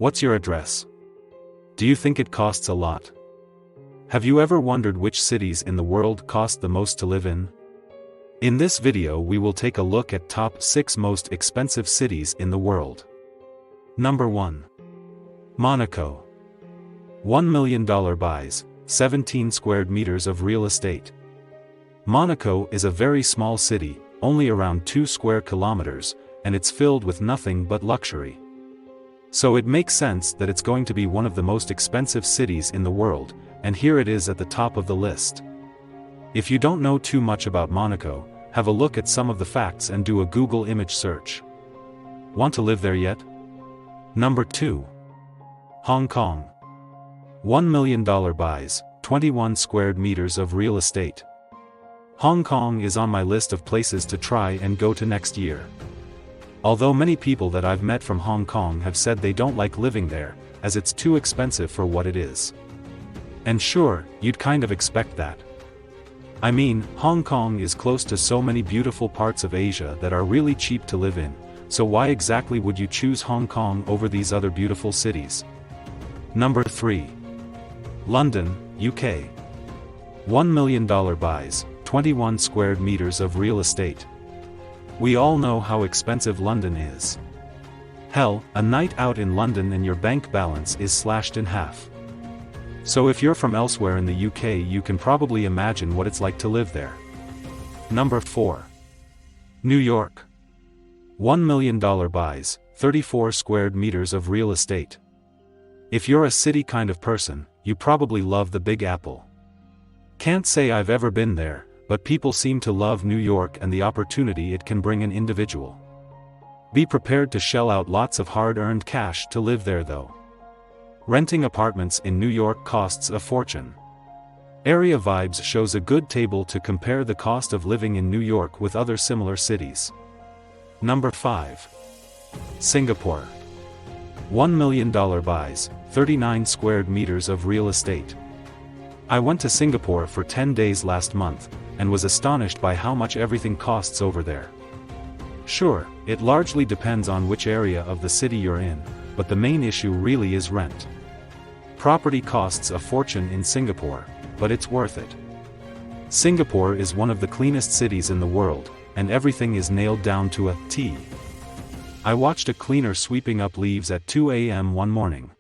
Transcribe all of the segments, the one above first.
What's your address? Do you think it costs a lot? Have you ever wondered which cities in the world cost the most to live in? In this video we will take a look at top 6 most expensive cities in the world. Number 1. Monaco. $1 million buys 17 square meters of real estate. Monaco is a very small city, only around 2 square kilometers, and it's filled with nothing but luxury. So it makes sense that it's going to be one of the most expensive cities in the world, and here it is at the top of the list. If you don't know too much about Monaco, have a look at some of the facts and do a Google image search. Want to live there yet? Number 2. Hong Kong. $1 million buys 21 square meters of real estate. Hong Kong is on my list of places to try and go to next year. Although many people that I've met from Hong Kong have said they don't like living there, as it's too expensive for what it is. And sure, you'd kind of expect that. I mean, Hong Kong is close to so many beautiful parts of Asia that are really cheap to live in, so why exactly would you choose Hong Kong over these other beautiful cities? Number 3. London, UK. $1 million buys 21 square meters of real estate. We all know how expensive London is. Hell, a night out in London and your bank balance is slashed in half. So if you're from elsewhere in the UK, you can probably imagine what it's like to live there. Number 4. New York. $1 million buys 34 square meters of real estate. If you're a city kind of person, you probably love the Big Apple. Can't say I've ever been there, but people seem to love New York and the opportunity it can bring an individual. Be prepared to shell out lots of hard-earned cash to live there though. Renting apartments in New York costs a fortune. Area Vibes shows a good table to compare the cost of living in New York with other similar cities. Number 5. Singapore. $1 million buys 39 square meters of real estate. I went to Singapore for 10 days last month, and was astonished by how much everything costs over there. Sure, it largely depends on which area of the city you're in, but the main issue really is rent. Property costs a fortune in Singapore, but it's worth it. Singapore is one of the cleanest cities in the world, and everything is nailed down to a T. I watched a cleaner sweeping up leaves at 2 a.m. one morning.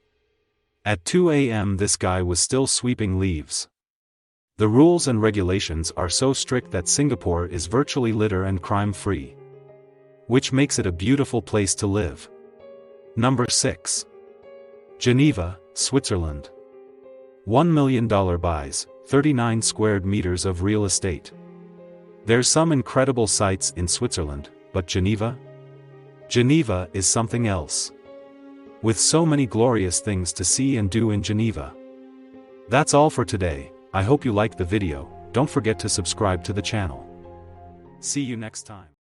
At 2 a.m. this guy was still sweeping leaves. The rules and regulations are so strict that Singapore is virtually litter and crime-free, which makes it a beautiful place to live. Number 6. Geneva, Switzerland. $1 million buys 39 square meters of real estate. There's some incredible sights in Switzerland, but Geneva? Geneva is something else. With so many glorious things to see and do in Geneva. That's all for today. I hope you liked the video. Don't forget to subscribe to the channel. See you next time.